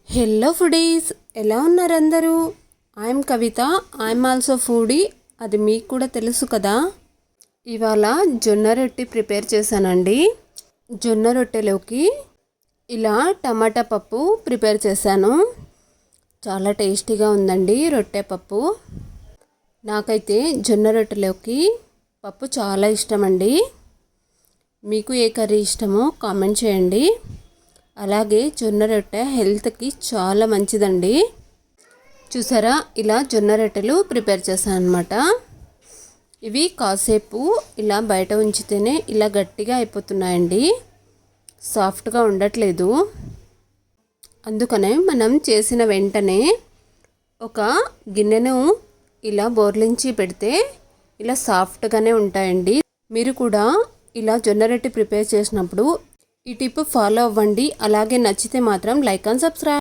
Hello foodies, ఎలా ఉన్నారు అందరూ? I'm Kavitha. I'm also foodie. అది మీకు కూడా తెలుసు కదా. ఇవాళ జొన్న రొట్టె ప్రిపేర్ చేశానండి. జొన్న రొట్టెలోకి ఇలా టమాటా పప్పు ప్రిపేర్ చేశాను. చాలా టేస్టీగా ఉందండి రొట్టె పప్పు. నాకైతే జొన్న రొట్టెలోకి పప్పు చాలా ఇష్టమండి. మీకు ఏ కర్రీ ఇష్టమో కామెంట్ చేయండి. అలాగే జొన్న రొట్టె హెల్త్కి చాలా మంచిదండి. చూసారా, ఇలా జొన్న రొట్టెలు ప్రిపేర్ చేశాను అనమాట. ఇవి కాసేపు ఇలా బయట ఉంచితేనే ఇలా గట్టిగా అయిపోతున్నాయండి, సాఫ్ట్గా ఉండట్లేదు. అందుకనే మనం చేసిన వెంటనే ఒక గిన్నెను ఇలా బోర్లించి పెడితే ఇలా సాఫ్ట్గానే ఉంటాయండి. మీరు కూడా ఇలా జొన్న రొట్టె ప్రిపేర్ చేసినప్పుడు ఈ టిప్ ఫాలో అవ్వండి. అలాగే నచ్చితే మాత్రం లైక్ అండ్ సబ్స్క్రైబ్.